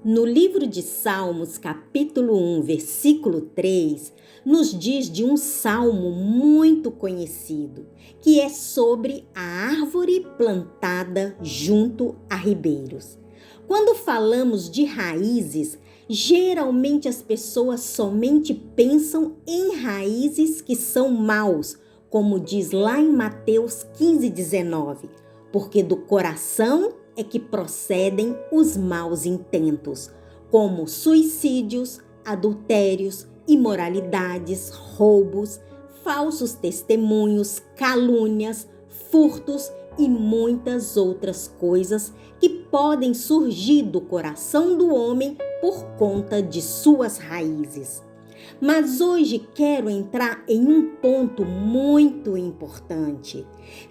No livro de Salmos, capítulo 1, versículo 3, nos diz de um salmo muito conhecido, que é sobre a árvore plantada junto a ribeiros. Quando falamos de raízes, geralmente as pessoas somente pensam em raízes que são maus, como diz lá em Mateus 15:19, porque do coração é que procedem os maus intentos, como suicídios, adultérios, imoralidades, roubos, falsos testemunhos, calúnias, furtos e muitas outras coisas que podem surgir do coração do homem por conta de suas raízes. Mas hoje quero entrar em um ponto muito importante.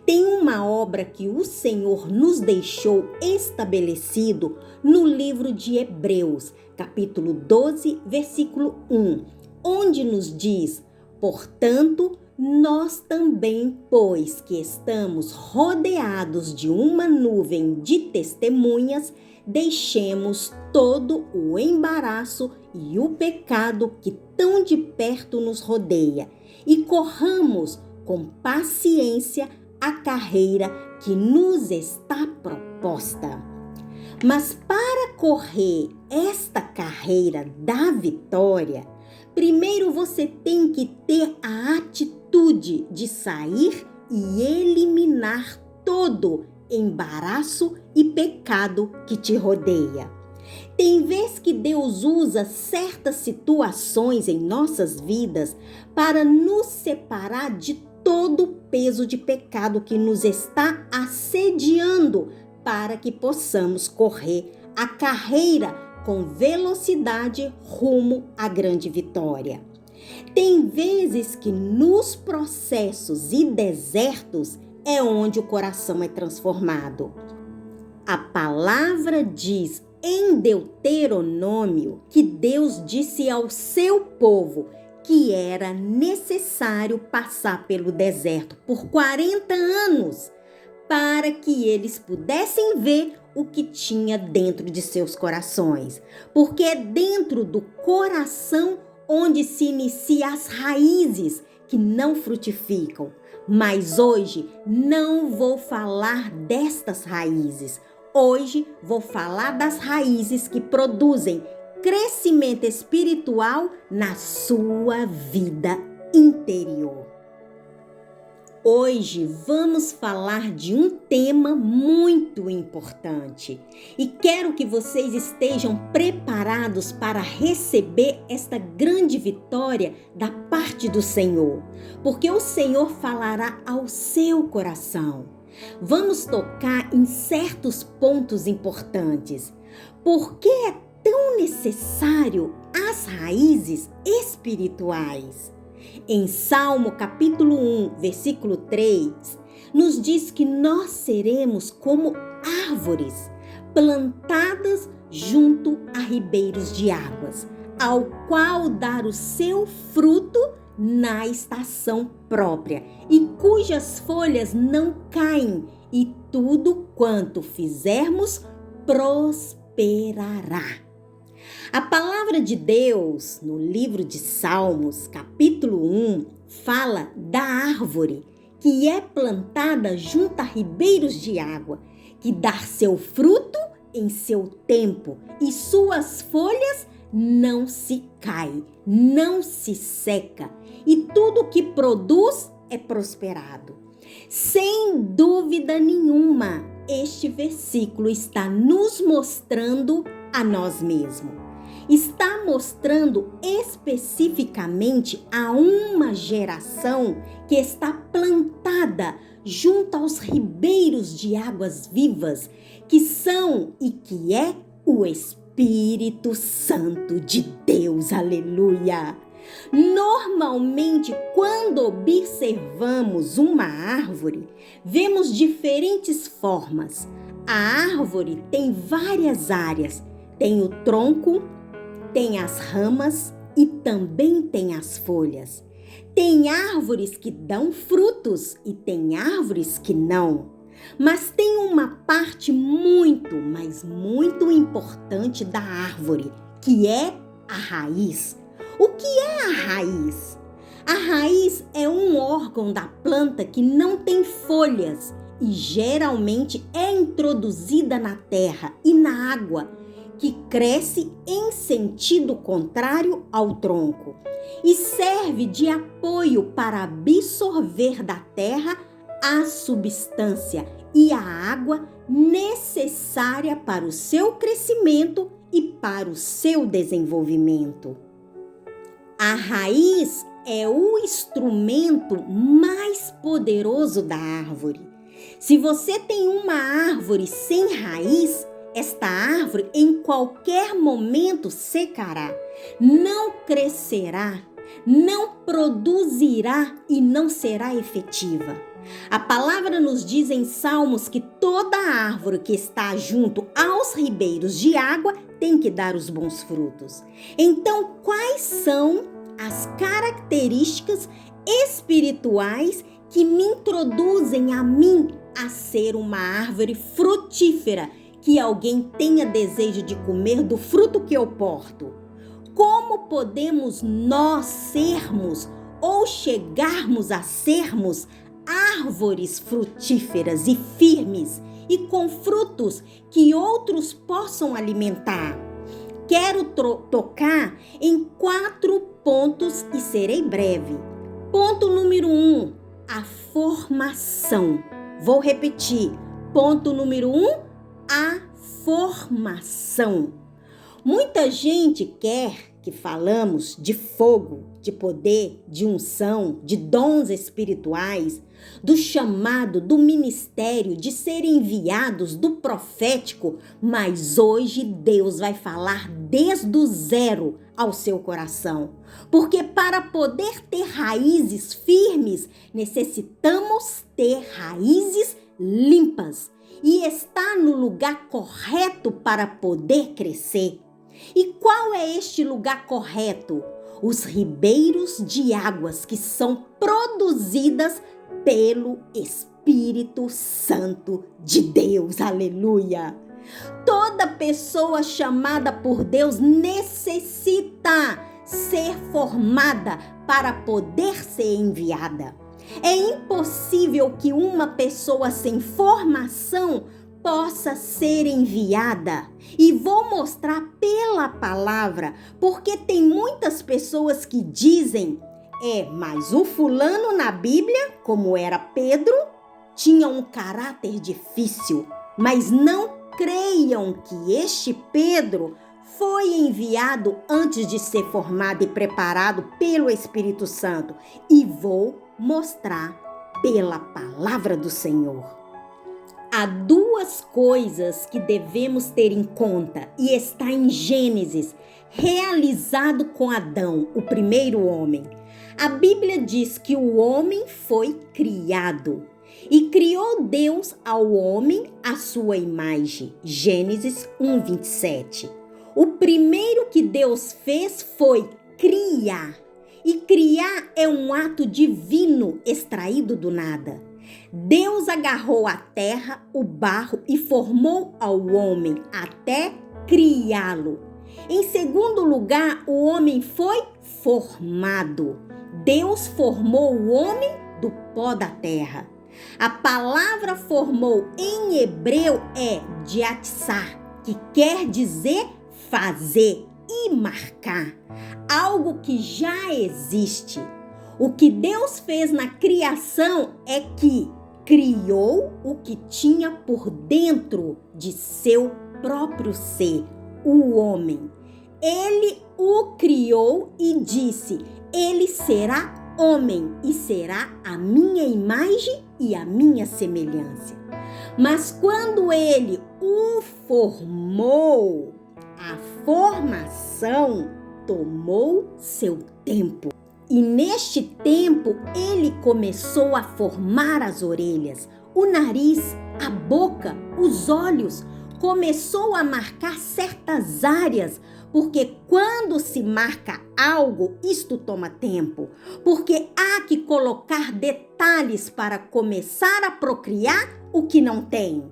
Tem uma obra que o Senhor nos deixou estabelecido no livro de Hebreus, capítulo 12, versículo 1, onde nos diz: portanto, nós também, pois que estamos rodeados de uma nuvem de testemunhas, deixemos todo o embaraço e o pecado que tão de perto nos rodeia e corramos com paciência a carreira que nos está proposta. Mas para correr esta carreira da vitória, primeiro você tem que ter a atitude de sair e eliminar todo embaraço e pecado que te rodeia. Tem vez que Deus usa certas situações em nossas vidas para nos separar de todo o peso de pecado que nos está assediando, para que possamos correr a carreira com velocidade rumo à grande vitória. Tem vezes que nos processos e desertos é onde o coração é transformado. A palavra diz em Deuteronômio que Deus disse ao seu povo que era necessário passar pelo deserto por 40 anos para que eles pudessem ver o que tinha dentro de seus corações. Porque é dentro do coração onde se inicia as raízes que não frutificam. Mas hoje não vou falar destas raízes. Hoje vou falar das raízes que produzem crescimento espiritual na sua vida interior. Hoje vamos falar de um tema muito importante e quero que vocês estejam preparados para receber esta grande vitória da parte do Senhor, porque o Senhor falará ao seu coração. Vamos tocar em certos pontos importantes. Por que é tão necessário as raízes espirituais? Em Salmo capítulo 1, versículo 3, nos diz que nós seremos como árvores plantadas junto a ribeiros de águas, ao qual dar o seu fruto na estação própria, e cujas folhas não caem, e tudo quanto fizermos prosperará. A palavra de Deus, no livro de Salmos, capítulo 1, fala da árvore que é plantada junto a ribeiros de água, que dá seu fruto em seu tempo e suas folhas não se caem, não se seca, e tudo que produz é prosperado. Sem dúvida nenhuma, este versículo está nos mostrando a nós mesmos. Está mostrando especificamente a uma geração que está plantada junto aos ribeiros de águas vivas, que são e que é o Espírito Santo de Deus. Aleluia! Normalmente, quando observamos uma árvore, vemos diferentes formas. A árvore tem várias áreas. Tem o tronco, tem as ramas e também tem as folhas. Tem árvores que dão frutos e tem árvores que não. Mas tem uma parte muito, mas muito importante da árvore, que é a raiz. O que é a raiz? A raiz é um órgão da planta que não tem folhas e geralmente é introduzida na terra e na água, que cresce em sentido contrário ao tronco e serve de apoio para absorver da terra a substância e a água necessária para o seu crescimento e para o seu desenvolvimento. A raiz é o instrumento mais poderoso da árvore. Se você tem uma árvore sem raiz, esta árvore em qualquer momento secará, não crescerá, não produzirá e não será efetiva. A palavra nos diz em Salmos que toda árvore que está junto aos ribeiros de água tem que dar os bons frutos. Então, quais são as características espirituais que me introduzem a mim a ser uma árvore frutífera, que alguém tenha desejo de comer do fruto que eu porto? Como podemos nós sermos ou chegarmos a sermos árvores frutíferas e firmes e com frutos que outros possam alimentar? Quero tocar em 4 pontos e serei breve. Ponto número 1, a formação. Vou repetir. Ponto número 1, a formação. Muita gente quer que falamos de fogo, de poder, de unção, de dons espirituais, do chamado, do ministério, de serem enviados, do profético, mas hoje Deus vai falar desde o zero ao seu coração. Porque para poder ter raízes firmes, necessitamos ter raízes limpas e estar no lugar correto para poder crescer. E qual é este lugar correto? Os ribeiros de águas que são produzidas pelo Espírito Santo de Deus. Aleluia! Toda pessoa chamada por Deus necessita ser formada para poder ser enviada. É impossível que uma pessoa sem formação possa ser enviada. E vou mostrar pela palavra, porque tem muitas pessoas que dizem: mas o fulano na Bíblia, como era Pedro, tinha um caráter difícil. Mas não creiam que este Pedro foi enviado antes de ser formado e preparado pelo Espírito Santo. E vou mostrar pela palavra do Senhor. Há 2 coisas que devemos ter em conta e está em Gênesis, realizado com Adão, o primeiro homem. A Bíblia diz que o homem foi criado e criou Deus ao homem à sua imagem. Gênesis 1:27. O primeiro que Deus fez foi criar. E criar é um ato divino extraído do nada. Deus agarrou a terra, o barro e formou ao homem até criá-lo. Em segundo lugar, o homem foi formado. Deus formou o homem do pó da terra. A palavra formou em hebreu é diatsar, que quer dizer fazer e marcar, algo que já existe. O que Deus fez na criação é que criou o que tinha por dentro de seu próprio ser, o homem. Ele o criou e disse: ele será homem e será a minha imagem e a minha semelhança. Mas quando ele o formou, a formação tomou seu tempo. E neste tempo, ele começou a formar as orelhas, o nariz, a boca, os olhos. Começou a marcar certas áreas, porque quando se marca algo, isto toma tempo. Porque há que colocar detalhes detalhes para começar a procriar o que não tem.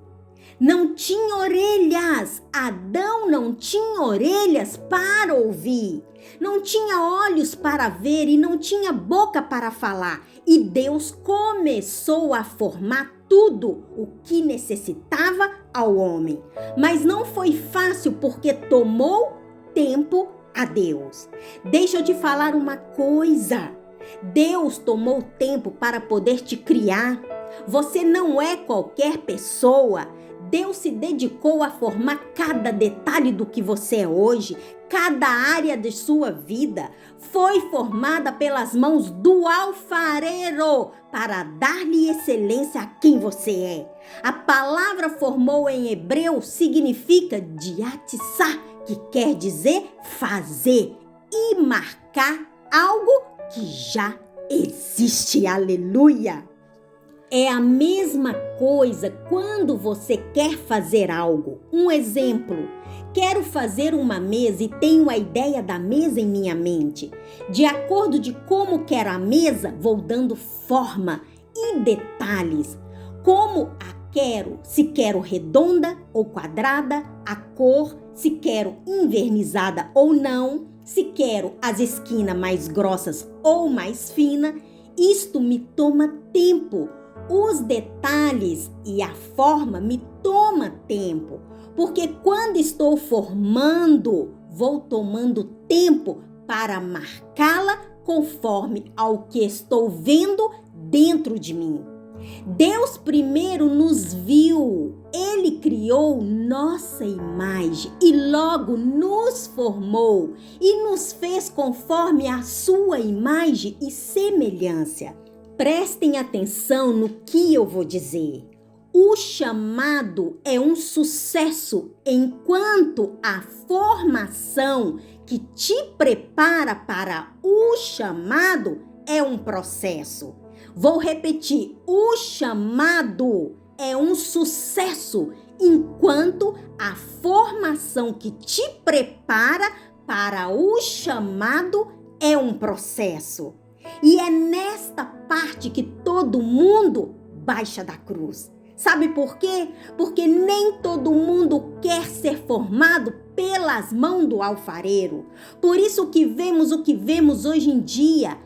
Não tinha orelhas. Adão não tinha orelhas para ouvir. Não tinha olhos para ver e não tinha boca para falar. E Deus começou a formar tudo o que necessitava ao homem. Mas não foi fácil porque tomou tempo a Deus. Deixa eu te falar uma coisa. Deus tomou tempo para poder te criar. Você não é qualquer pessoa. Deus se dedicou a formar cada detalhe do que você é hoje. Cada área de sua vida foi formada pelas mãos do alfareiro para dar-lhe excelência a quem você é. A palavra formou em hebreu significa diatissá, que quer dizer fazer e marcar algo que já existe. Aleluia! É a mesma coisa quando você quer fazer algo. Um exemplo, quero fazer uma mesa e tenho a ideia da mesa em minha mente. De acordo de como quero a mesa, vou dando forma e detalhes. Como a quero, se quero redonda ou quadrada, a cor, se quero envernizada ou não, se quero as esquinas mais grossas ou mais finas. Isto me toma tempo. Os detalhes e a forma me toma tempo, porque quando estou formando, vou tomando tempo para marcá-la conforme ao que estou vendo dentro de mim. Deus primeiro nos viu, Ele criou nossa imagem e logo nos formou e nos fez conforme a sua imagem e semelhança. Prestem atenção no que eu vou dizer. O chamado é um sucesso, enquanto a formação que te prepara para o chamado é um processo. Vou repetir, o chamado é um sucesso, enquanto a formação que te prepara para o chamado é um processo. E é nesta parte que todo mundo baixa da cruz. Sabe por quê? Porque nem todo mundo quer ser formado pelas mãos do alfareiro. Por isso que vemos o que vemos hoje em dia.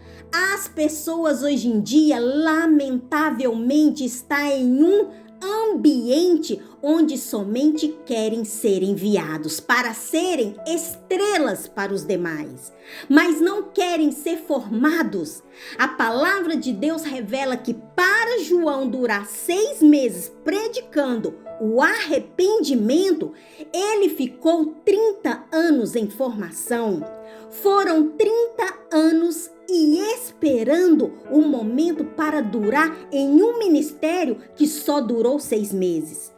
As pessoas hoje em dia, lamentavelmente, estão em um ambiente onde somente querem ser enviados para serem estrelas para os demais, mas não querem ser formados. A palavra de Deus revela que para João durar 6 meses predicando o arrependimento, ele ficou 30 anos em formação. Foram 30 anos e esperando o momento para durar em um ministério que só durou 6 meses.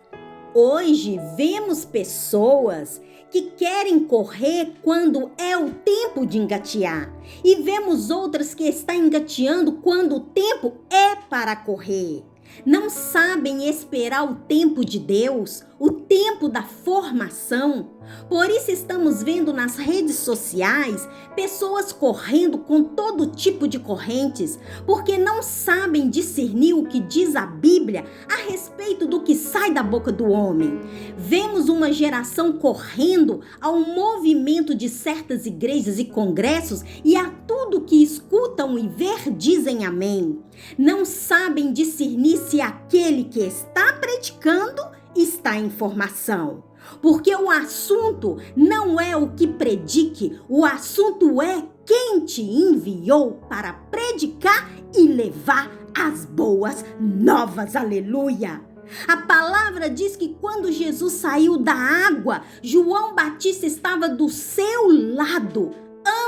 Hoje vemos pessoas que querem correr quando é o tempo de engatear e vemos outras que estão engateando quando o tempo é para correr. Não sabem esperar o tempo de Deus, o tempo da formação. Por isso estamos vendo nas redes sociais pessoas correndo com todo tipo de correntes, porque não sabem discernir o que diz a Bíblia a respeito do que sai da boca do homem. Vemos uma geração correndo ao movimento de certas igrejas e congressos e a tudo que escutam e ver dizem amém. Não sabem discernir se aquele que está predicando está em formação. Porque o assunto não é o que predique, o assunto é quem te enviou para predicar e levar as boas novas. Aleluia! A palavra diz que quando Jesus saiu da água, João Batista estava do seu lado.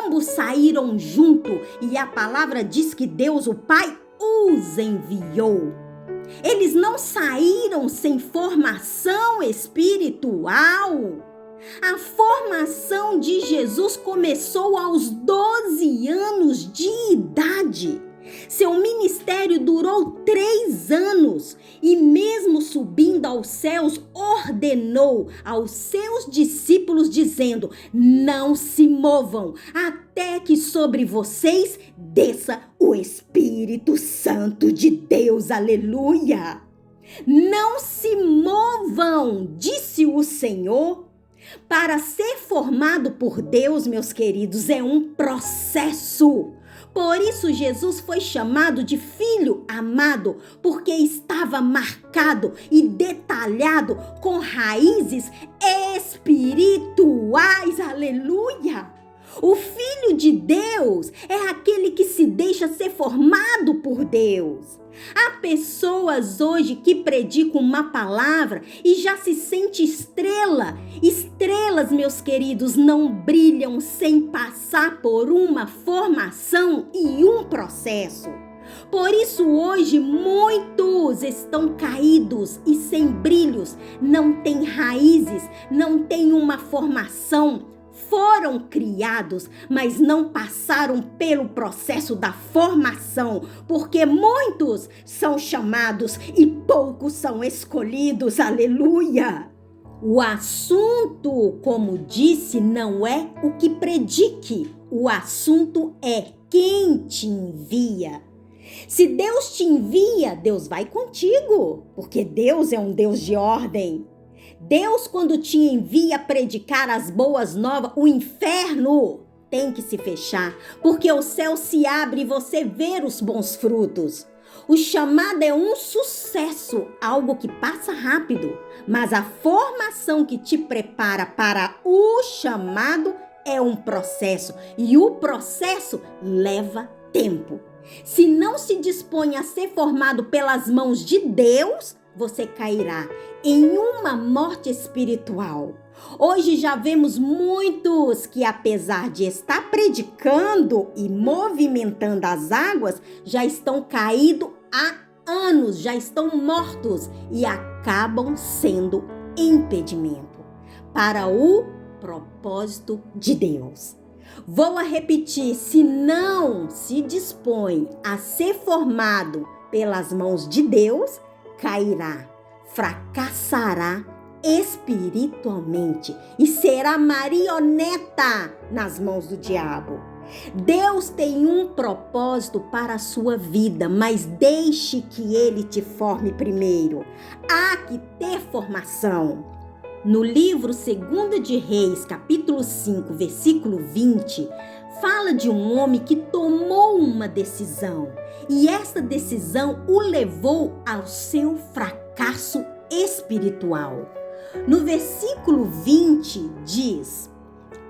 Ambos saíram junto e a palavra diz que Deus, o Pai, os enviou. Eles não saíram sem formação espiritual. A formação de Jesus começou aos 12 anos de idade. Seu ministério durou 3 anos e, mesmo subindo aos céus, ordenou aos seus discípulos, dizendo: não se movam até que sobre vocês desça o Espírito Santo de Deus. Aleluia! Não se movam, disse o Senhor. Para ser formado por Deus, meus queridos, é um processo. Por isso Jesus foi chamado de filho amado, porque estava marcado e detalhado com raízes espirituais. Aleluia! O Filho de Deus é aquele que se deixa ser formado por Deus. Há pessoas hoje que predicam uma palavra e já se sente estrela. Estrelas, meus queridos, não brilham sem passar por uma formação e um processo. Por isso hoje muitos estão caídos e sem brilhos, não têm raízes, não têm uma formação. Foram criados, mas não passaram pelo processo da formação, porque muitos são chamados e poucos são escolhidos. Aleluia! O assunto, como disse, não é o que predique, o assunto é quem te envia. Se Deus te envia, Deus vai contigo, porque Deus é um Deus de ordem. Deus, quando te envia predicar as boas novas, o inferno tem que se fechar, porque o céu se abre e você vê os bons frutos. O chamado é um sucesso, algo que passa rápido, mas a formação que te prepara para o chamado é um processo, e o processo leva tempo. Se não se dispõe a ser formado pelas mãos de Deus, você cairá em uma morte espiritual. Hoje já vemos muitos que, apesar de estar predicando e movimentando as águas, já estão caídos há anos, já estão mortos e acabam sendo impedimento para o propósito de Deus. Vou repetir: se não se dispõe a ser formado pelas mãos de Deus, cairá, fracassará espiritualmente e será marioneta nas mãos do diabo. Deus tem um propósito para a sua vida, mas deixe que ele te forme primeiro. Há que ter formação. No livro 2 de Reis, capítulo 5, versículo 20, fala de um homem que tomou uma decisão e essa decisão o levou ao seu fracasso espiritual. No versículo 20 diz: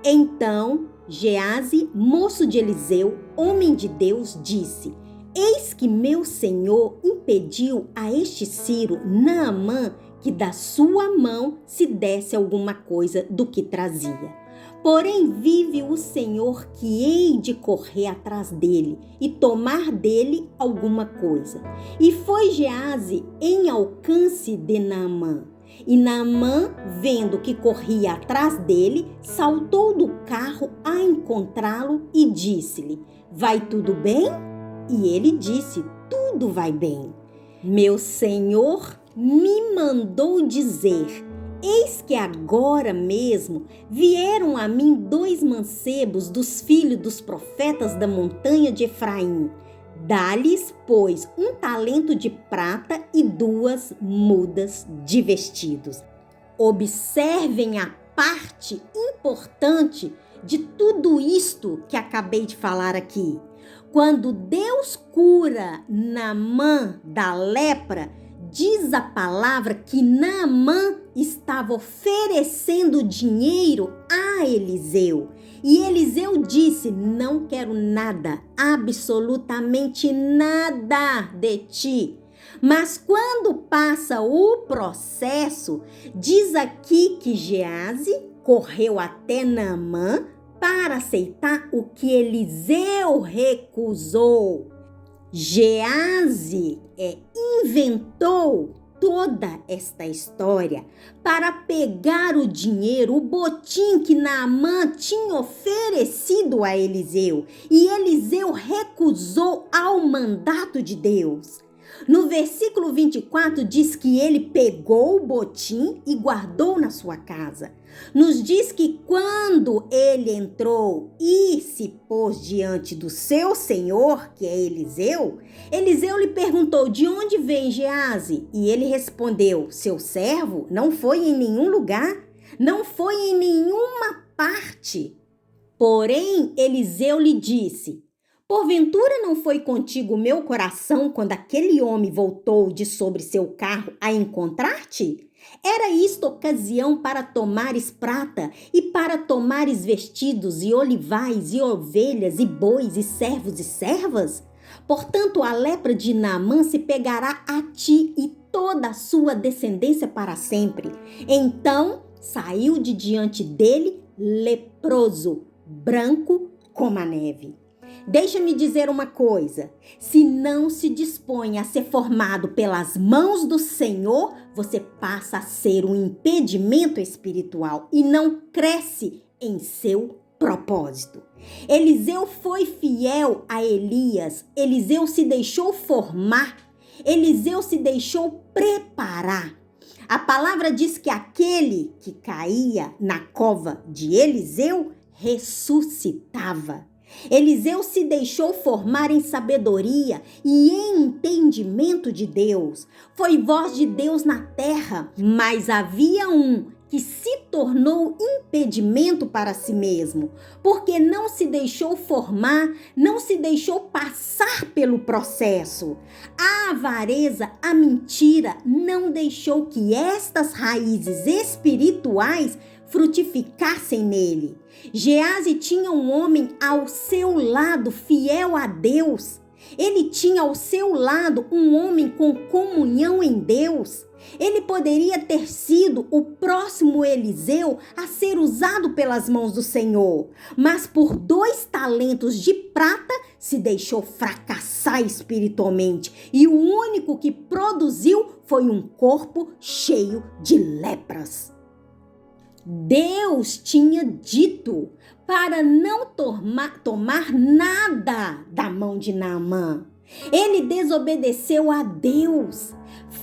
então Geazi, moço de Eliseu, homem de Deus, disse: eis que meu senhor impediu a este Ciro, Naamã, que da sua mão se desse alguma coisa do que trazia. Porém vive o Senhor que hei de correr atrás dele e tomar dele alguma coisa. E foi Geazi em alcance de Naamã. E Naamã, vendo que corria atrás dele, saltou do carro a encontrá-lo e disse-lhe: vai tudo bem? E ele disse: tudo vai bem. Meu senhor me mandou dizer: eis que agora mesmo vieram a mim 2 mancebos dos filhos dos profetas da montanha de Efraim. Dá-lhes, pois, 1 talento de prata e 2 mudas de vestidos. Observem a parte importante de tudo isto que acabei de falar aqui. Quando Deus cura Naamã da lepra, diz a palavra que Naamã estava oferecendo dinheiro a Eliseu. E Eliseu disse: não quero nada, absolutamente nada de ti. Mas quando passa o processo, diz aqui que Geazi correu até Naamã para aceitar o que Eliseu recusou. Geazi inventou toda esta história para pegar o dinheiro, o botim que Naamã tinha oferecido a Eliseu, e Eliseu recusou ao mandato de Deus. No versículo 24 diz que ele pegou o botim e guardou na sua casa. Nos diz que quando ele entrou e se pôs diante do seu senhor, que é Eliseu, Eliseu lhe perguntou: de onde vem Geazi? E ele respondeu: seu servo não foi em nenhum lugar, não foi em nenhuma parte. Porém, Eliseu lhe disse: porventura não foi contigo o meu coração quando aquele homem voltou de sobre seu carro a encontrar-te? Era isto ocasião para tomares prata e para tomares vestidos e olivais e ovelhas e bois e servos e servas? Portanto, a lepra de Naamã se pegará a ti e toda a sua descendência para sempre. Então saiu de diante dele leproso, branco como a neve. Deixa-me dizer uma coisa: se não se dispõe a ser formado pelas mãos do Senhor, você passa a ser um impedimento espiritual e não cresce em seu propósito. Eliseu foi fiel a Elias, Eliseu se deixou formar, Eliseu se deixou preparar. A palavra diz que aquele que caía na cova de Eliseu ressuscitava. Eliseu se deixou formar em sabedoria e em entendimento de Deus. Foi voz de Deus na terra, mas havia um que se tornou impedimento para si mesmo, porque não se deixou formar, não se deixou passar pelo processo. A avareza, a mentira, não deixou que estas raízes espirituais frutificassem nele. Geazi tinha um homem ao seu lado fiel a Deus. Ele tinha ao seu lado um homem com comunhão em Deus. Ele poderia ter sido o próximo Eliseu a ser usado pelas mãos do Senhor, mas por 2 talentos de prata se deixou fracassar espiritualmente, e o único que produziu foi um corpo cheio de lepras. Deus tinha dito para não tomar nada da mão de Naamã. Ele desobedeceu a Deus.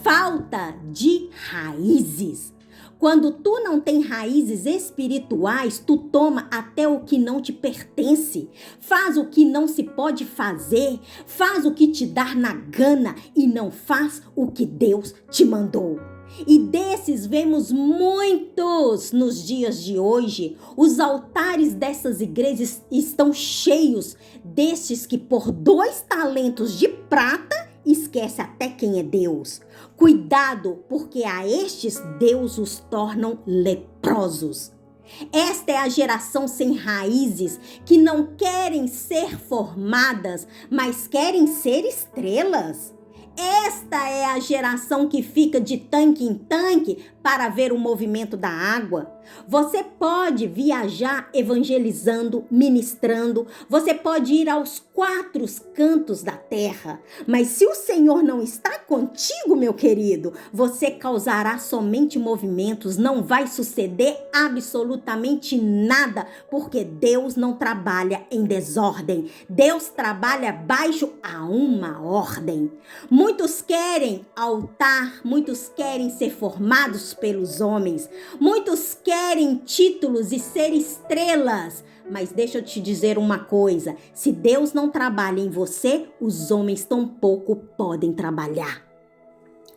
Falta de raízes. Quando tu não tem raízes espirituais, tu toma até o que não te pertence, faz o que não se pode fazer, faz o que te dá na gana e não faz o que Deus te mandou. E desses vemos muitos nos dias de hoje. Os altares dessas igrejas estão cheios destes que por 2 talentos de prata esquece até quem é Deus. Cuidado, porque a estes Deus os tornam leprosos. Esta é a geração sem raízes, que não querem ser formadas, mas querem ser estrelas. Esta é a geração que fica de tanque em tanque para ver o movimento da água. Você pode viajar evangelizando, ministrando, você pode ir aos 4 cantos da terra, mas se o Senhor não está contigo, meu querido, você causará somente movimentos, não vai suceder absolutamente nada, porque Deus não trabalha em desordem, Deus trabalha baixo a uma ordem. Muitos querem altar, muitos querem ser formados pelos homens, muitos querem títulos e ser estrelas, mas deixa eu te dizer uma coisa: se Deus não trabalha em você, os homens tampouco podem trabalhar.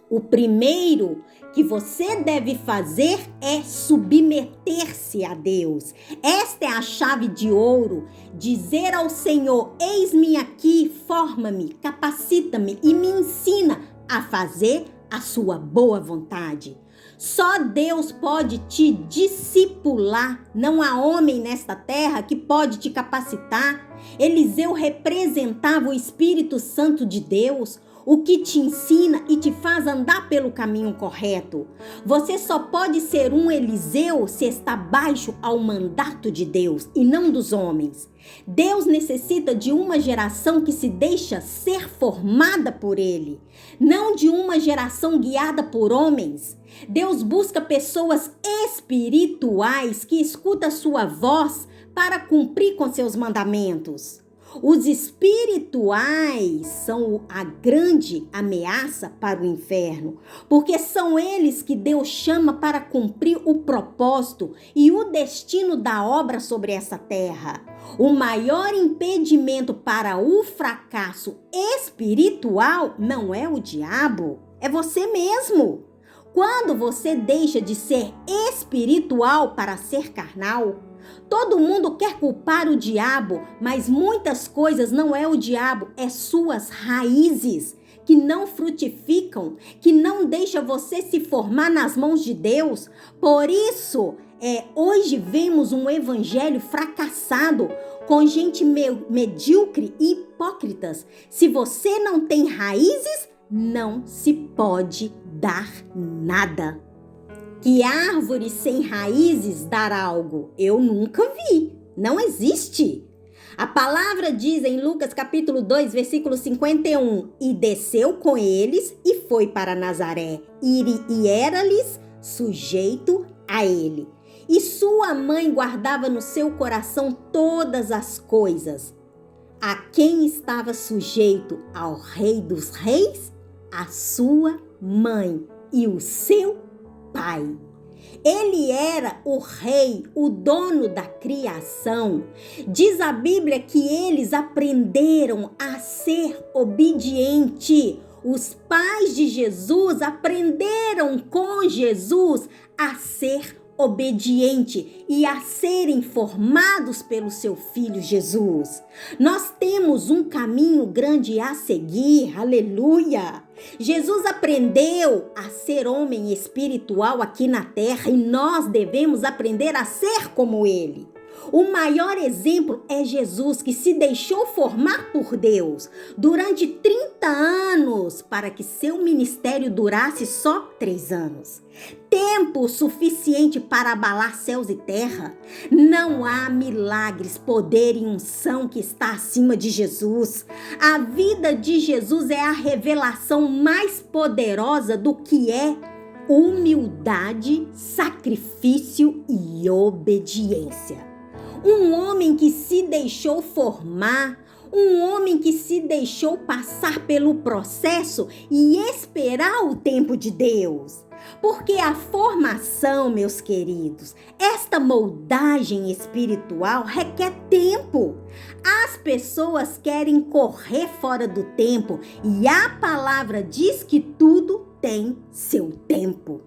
O primeiro que você deve fazer é submeter-se a Deus. Esta é a chave de ouro. Dizer ao Senhor: eis-me aqui, forma-me, capacita-me e me ensina a fazer a sua boa vontade. Só Deus pode te discipular, não há homem nesta terra que pode te capacitar. Eliseu representava o Espírito Santo de Deus. o que te ensina e te faz andar pelo caminho correto. Você só pode ser um Eliseu se está baixo ao mandato de Deus e não dos homens. Deus necessita de uma geração que se deixa ser formada por Ele, não de uma geração guiada por homens. Deus busca pessoas espirituais que escutam sua voz para cumprir com seus mandamentos. Os espirituais são a grande ameaça para o inferno, porque são eles que Deus chama para cumprir o propósito e o destino da obra sobre essa terra. O maior impedimento para o fracasso espiritual não é o diabo, é você mesmo. Quando você deixa de ser espiritual para ser carnal, todo mundo quer culpar o diabo, mas muitas coisas não é o diabo, é suas raízes que não frutificam, que não deixa você se formar nas mãos de Deus. Por isso, hoje vemos um evangelho fracassado, com gente medíocre e hipócritas. Se você não tem raízes, não se pode dar nada. Que árvore sem raízes dar algo? Eu nunca vi. Não existe. A palavra diz em Lucas capítulo 2, versículo 51, e desceu com eles e foi para Nazaré, e era-lhes sujeito a ele. E sua mãe guardava no seu coração todas as coisas. A quem estava sujeito? Ao Rei dos Reis? A sua mãe e o seu pai. Ele era o rei, o dono da criação. Diz a Bíblia que eles aprenderam a ser obediente. Os pais de Jesus aprenderam com Jesus a ser obediente e a serem formados pelo seu filho Jesus. Nós temos um caminho grande a seguir, aleluia! Jesus aprendeu a ser homem espiritual aqui na terra e nós devemos aprender a ser como ele. O maior exemplo é Jesus, que se deixou formar por Deus durante 30 anos para que seu ministério durasse só 3 anos. Tempo suficiente para abalar céus e terra. Não há milagres, poder e unção que está acima de Jesus. A vida de Jesus é a revelação mais poderosa do que é humildade, sacrifício e obediência. Um homem que se deixou formar, um homem que se deixou passar pelo processo e esperar o tempo de Deus. Porque a formação, meus queridos, esta moldagem espiritual requer tempo. As pessoas querem correr fora do tempo e a palavra diz que tudo tem seu tempo.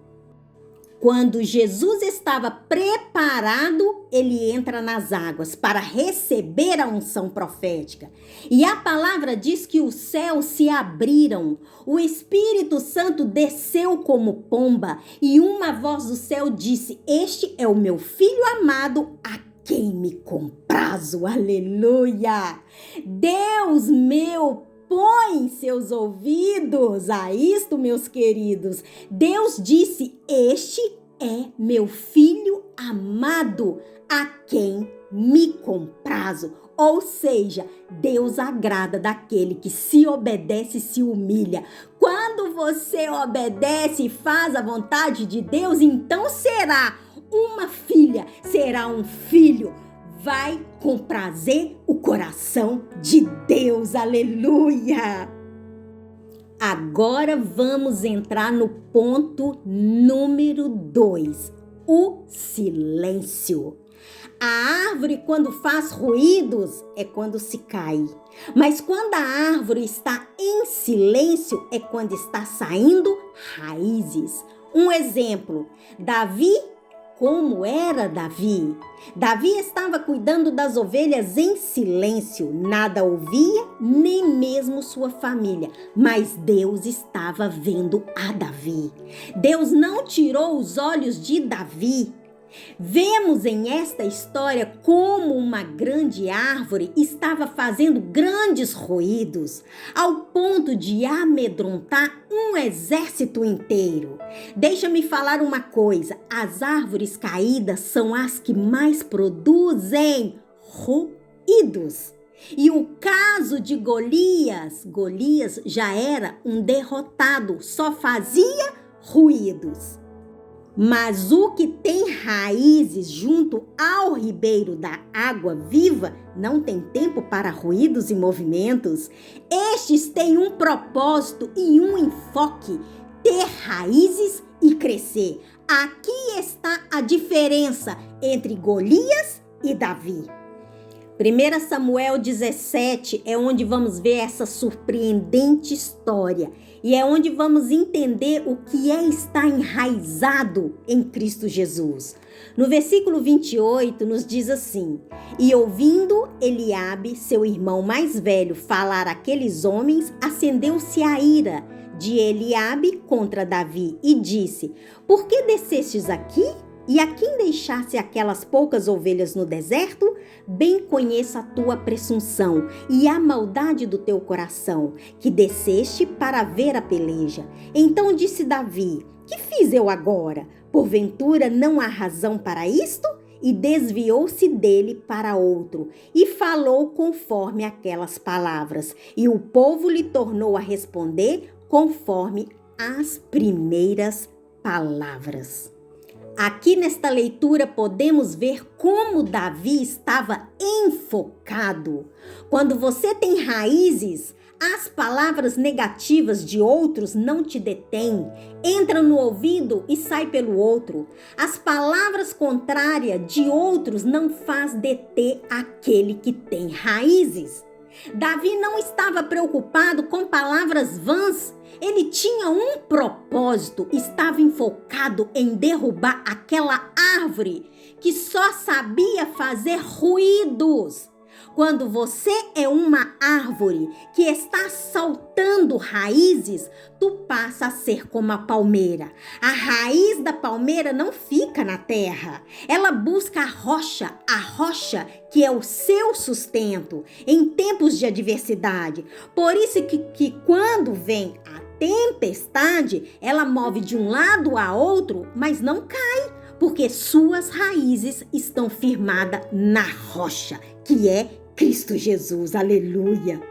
Quando Jesus estava preparado, ele entra nas águas para receber a unção profética. E a palavra diz que os céus se abriram, o Espírito Santo desceu como pomba e uma voz do céu disse: "Este é o meu filho amado, a quem me comprazo." Aleluia! Deus meu, põe seus ouvidos a isto, meus queridos. Deus disse: "Este é meu filho amado, a quem me comprazo." Ou seja, Deus agrada daquele que se obedece e se humilha. Quando você obedece e faz a vontade de Deus, então será uma filha, será um filho. Vai comprazer o coração de Deus, aleluia! Agora vamos entrar no ponto número 2, o silêncio. A árvore, quando faz ruídos, é quando se cai. Mas quando a árvore está em silêncio, é quando está saindo raízes. Um exemplo, Davi. Como era Davi? Davi estava cuidando das ovelhas em silêncio, nada ouvia, nem mesmo sua família, mas Deus estava vendo a Davi. Deus não tirou os olhos de Davi. Vemos em esta história como uma grande árvore estava fazendo grandes ruídos, ao ponto de amedrontar um exército inteiro. Deixa-me falar uma coisa: as árvores caídas são as que mais produzem ruídos. E o caso de Golias já era um derrotado, só fazia ruídos. Mas o que tem raízes junto ao ribeiro da água viva não tem tempo para ruídos e movimentos. Estes têm um propósito e um enfoque: ter raízes e crescer. Aqui está a diferença entre Golias e Davi. 1 Samuel 17 é onde vamos ver essa surpreendente história e é onde vamos entender o que é estar enraizado em Cristo Jesus. No versículo 28 nos diz assim: E ouvindo Eliabe, seu irmão mais velho, falar àqueles homens, acendeu-se a ira de Eliabe contra Davi e disse: Por que descestes aqui? E a quem deixasse aquelas poucas ovelhas no deserto? Bem conheço a tua presunção e a maldade do teu coração, que desceste para ver a peleja. Então disse Davi: Que fiz eu agora? Porventura não há razão para isto? E desviou-se dele para outro, e falou conforme aquelas palavras. E o povo lhe tornou a responder conforme as primeiras palavras. Aqui nesta leitura podemos ver como Davi estava enfocado. Quando você tem raízes, as palavras negativas de outros não te detêm. Entra no ouvido e sai pelo outro. As palavras contrárias de outros não faz deter aquele que tem raízes. Davi não estava preocupado com palavras vãs. Ele tinha um propósito, estava enfocado em derrubar aquela árvore que só sabia fazer ruídos. Quando você é uma árvore que está soltando raízes, tu passa a ser como a palmeira. A raiz da palmeira não fica na terra. Ela busca a rocha que é o seu sustento em tempos de adversidade. Por isso que quando vem a tempestade, ela move de um lado a outro, mas não cai, porque suas raízes estão firmadas na rocha, que é Cristo Jesus. Aleluia!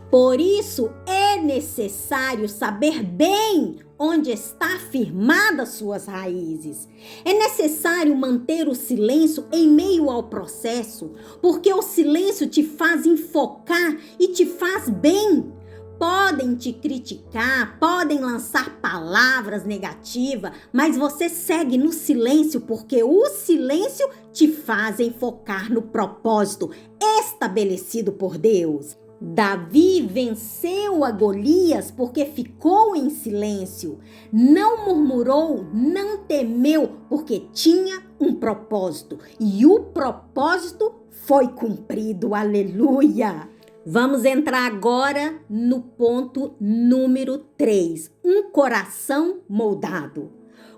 Por isso é necessário saber bem onde está firmada suas raízes. É necessário manter o silêncio em meio ao processo, porque o silêncio te faz enfocar e te faz bem. Podem te criticar, podem lançar palavras negativas, mas você segue no silêncio, porque o silêncio te faz focar no propósito estabelecido por Deus. Davi venceu a Golias porque ficou em silêncio, não murmurou, não temeu, porque tinha um propósito e o propósito foi cumprido. Aleluia! Vamos entrar agora no ponto número 3, um coração moldado.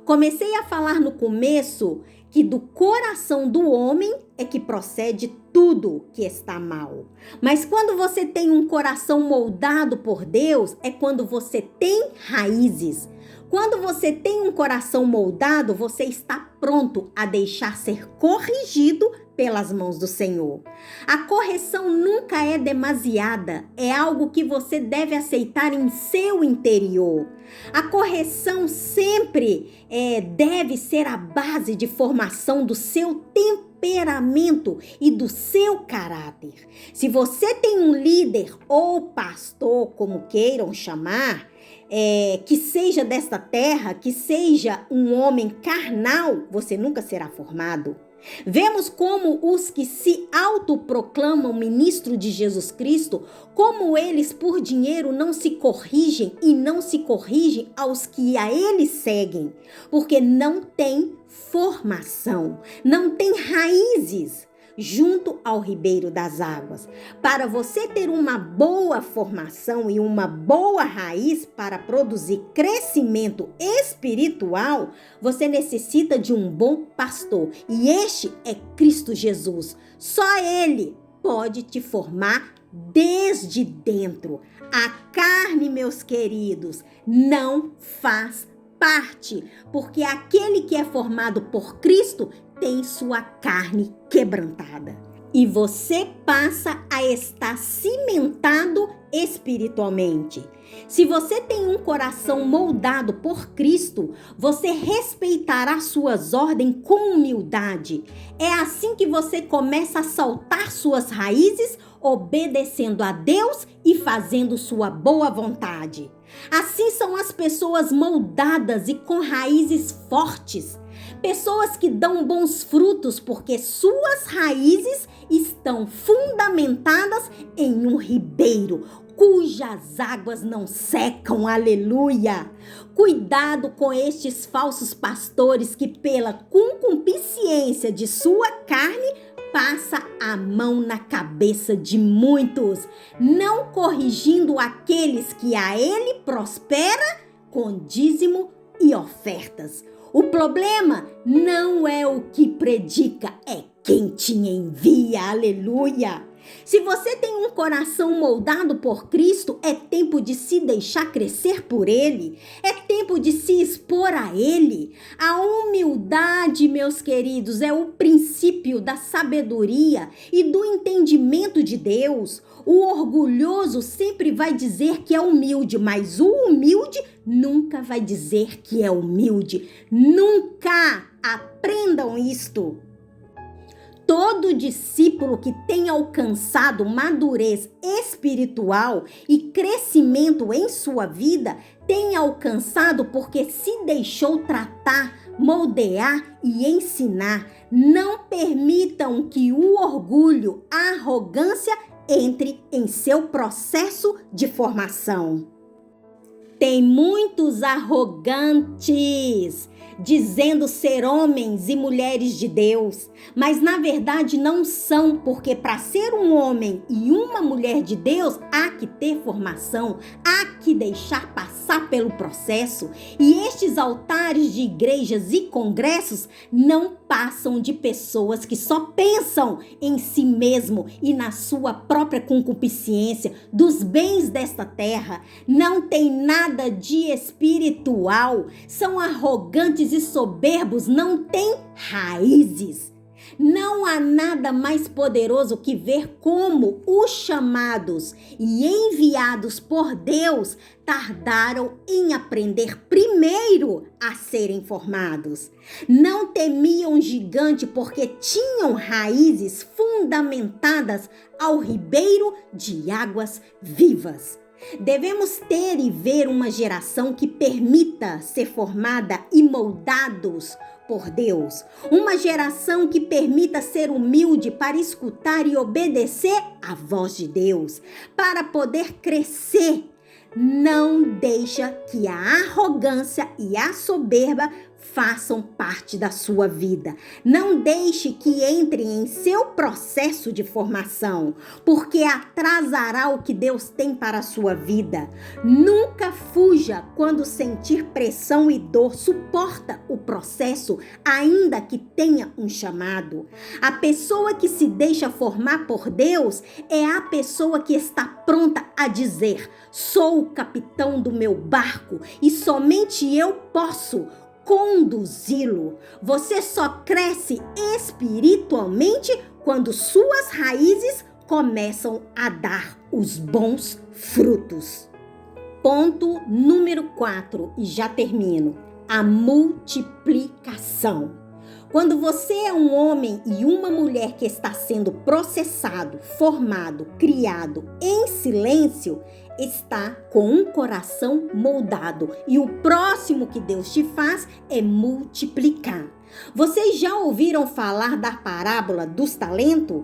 Comecei a falar no começo que do coração do homem é que procede tudo que está mal. Mas quando você tem um coração moldado por Deus, é quando você tem raízes. Quando você tem um coração moldado, você está pronto a deixar ser corrigido pelas mãos do Senhor. A correção nunca é demasiada, é algo que você deve aceitar em seu interior. A correção sempre deve ser a base de formação do seu temperamento e do seu caráter. Se você tem um líder ou pastor, como queiram chamar, que seja desta terra, que seja um homem carnal, você nunca será formado. Vemos como os que se autoproclamam ministro de Jesus Cristo, como eles por dinheiro não se corrigem e não se corrigem aos que a eles seguem, porque não tem formação, não tem raízes. junto ao ribeiro das águas. Para você ter uma boa formação e uma boa raiz para produzir crescimento espiritual, você necessita de um bom pastor. E este é Cristo Jesus. Só Ele pode te formar desde dentro. A carne, meus queridos, não faz parte, porque aquele que é formado por Cristo tem sua carne quebrantada. E você passa a estar cimentado espiritualmente. Se você tem um coração moldado por Cristo, você respeitará suas ordens com humildade. É assim que você começa a saltar suas raízes, obedecendo a Deus e fazendo sua boa vontade. Assim são as pessoas moldadas e com raízes fortes. Pessoas que dão bons frutos porque suas raízes estão fundamentadas em um ribeiro, cujas águas não secam, aleluia! Cuidado com estes falsos pastores que pela concupiscência de sua carne passa a mão na cabeça de muitos, não corrigindo aqueles que a ele prospera com dízimo e ofertas. O problema não é o que predica, é quem te envia, aleluia! Se você tem um coração moldado por Cristo, é tempo de se deixar crescer por Ele. É tempo de se expor a Ele. A humildade, meus queridos, é o princípio da sabedoria e do entendimento de Deus. O orgulhoso sempre vai dizer que é humilde, mas o humilde nunca vai dizer que é humilde. Nunca! Aprendam isto! Todo discípulo que tem alcançado madurez espiritual e crescimento em sua vida tem alcançado porque se deixou tratar, moldear e ensinar. Não permitam que o orgulho, a arrogância entre em seu processo de formação. Tem muitos arrogantes dizendo ser homens e mulheres de Deus, mas na verdade não são, porque para ser um homem e uma mulher de Deus há que ter formação, há que deixar passar pelo processo. E estes altares de igrejas e congressos não passam de pessoas que só pensam em si mesmo e na sua própria concupiscência, dos bens desta terra. Não tem nada de espiritual, são arrogantes e soberbos, não têm raízes. Não há nada mais poderoso que ver como os chamados e enviados por Deus tardaram em aprender primeiro a serem formados. Não temiam gigante porque tinham raízes fundamentadas ao ribeiro de águas vivas. Devemos ter e ver uma geração que permita ser formada e moldados por Deus. Uma geração que permita ser humilde para escutar e obedecer à voz de Deus, para poder crescer. Não deixa que a arrogância e a soberba façam parte da sua vida. Não deixe que entre em seu processo de formação, porque atrasará o que Deus tem para a sua vida. Nunca fuja quando sentir pressão e dor. Suporta o processo, ainda que tenha um chamado. A pessoa que se deixa formar por Deus é a pessoa que está pronta a dizer: sou o capitão do meu barco e somente eu posso conduzi-lo. Você só cresce espiritualmente quando suas raízes começam a dar os bons frutos. Ponto número 4, e já termino. A multiplicação. Quando você é um homem e uma mulher que está sendo processado, formado, criado em silêncio, está com um coração moldado. E o próximo que Deus te faz é multiplicar. Vocês já ouviram falar da parábola dos talentos?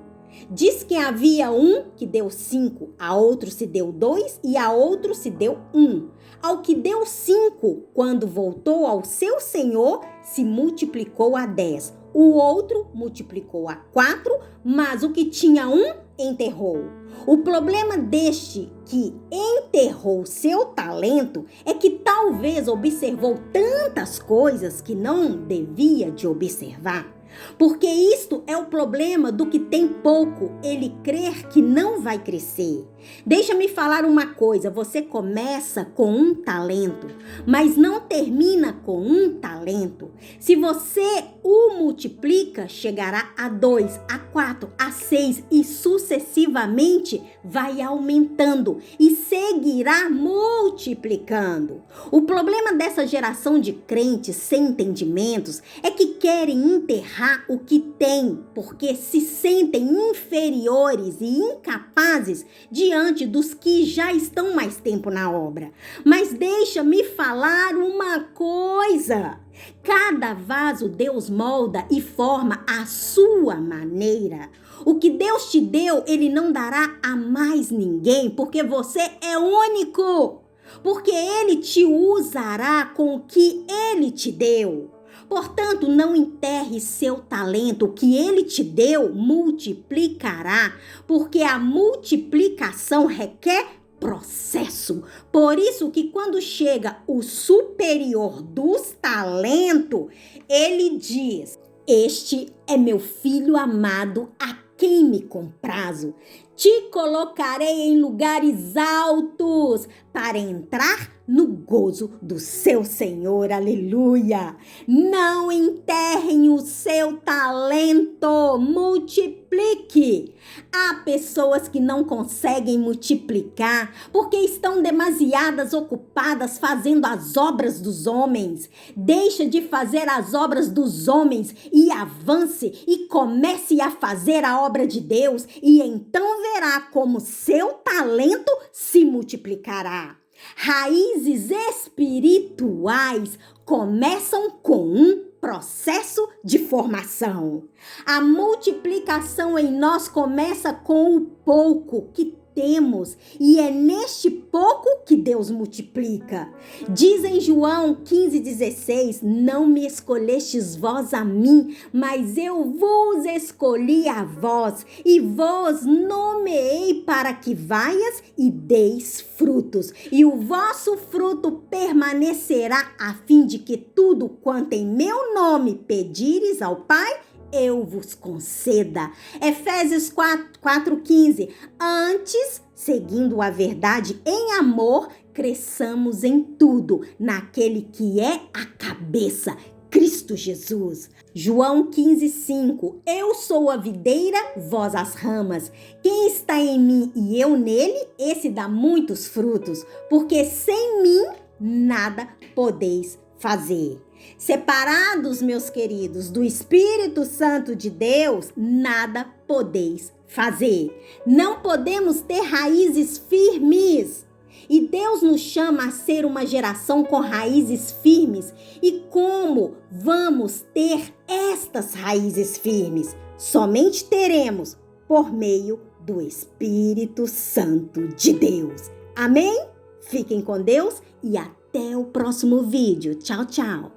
Diz que havia um que deu 5, a outro se deu 2 e a outro se deu 1. Ao que deu 5, quando voltou ao seu senhor, se multiplicou a 10. O outro multiplicou a 4, mas o que tinha um enterrou. O problema deste que enterrou seu talento é que talvez observou tantas coisas que não devia de observar. Porque isto é o problema do que tem pouco, ele crer que não vai crescer. Deixa-me falar uma coisa, você começa com um talento, mas não termina com um talento. Se você o multiplica, chegará a 2, a 4, a 6 e sucessivamente vai aumentando e seguirá multiplicando. O problema dessa geração de crentes sem entendimentos é que querem enterrar o que têm, porque se sentem inferiores e incapazes diante dos que já estão mais tempo na obra. Mas deixa-me falar uma coisa. Cada vaso Deus molda e forma à sua maneira. O que Deus te deu, Ele não dará a mais ninguém, porque você é único. Porque Ele te usará com o que Ele te deu. Portanto, não enterre seu talento, o que ele te deu multiplicará, porque a multiplicação requer processo. Por isso que quando chega o superior dos talentos, ele diz: este é meu filho amado, a quem me comprazo. Te colocarei em lugares altos para entrar no gozo do seu Senhor. Aleluia! Não enterrem o seu talento, multiplique. Há pessoas que não conseguem multiplicar porque estão demasiadas ocupadas fazendo as obras dos homens. Deixa de fazer as obras dos homens e avance e comece a fazer a obra de Deus, e então verá como seu talento se multiplicará. Raízes espirituais começam com um processo de formação. A multiplicação em nós começa com o pouco que temos, e é neste pouco que Deus multiplica. Diz em João 15,16: não me escolhestes vós a mim, mas eu vos escolhi a vós, e vos nomeei para que vaias e deis frutos, e o vosso fruto permanecerá, a fim de que tudo quanto em meu nome pedires ao Pai, eu vos conceda. Efésios 4,15. Antes, seguindo a verdade em amor, cresçamos em tudo naquele que é a cabeça, Cristo Jesus. João 15,5. Eu sou a videira, vós as ramas. Quem está em mim e eu nele, esse dá muitos frutos, porque sem mim nada podeis fazer. Separados, meus queridos, do Espírito Santo de Deus, nada podeis fazer. Não podemos ter raízes firmes. E Deus nos chama a ser uma geração com raízes firmes. E como vamos ter estas raízes firmes? Somente teremos por meio do Espírito Santo de Deus. Amém? Fiquem com Deus e até o próximo vídeo. Tchau, tchau.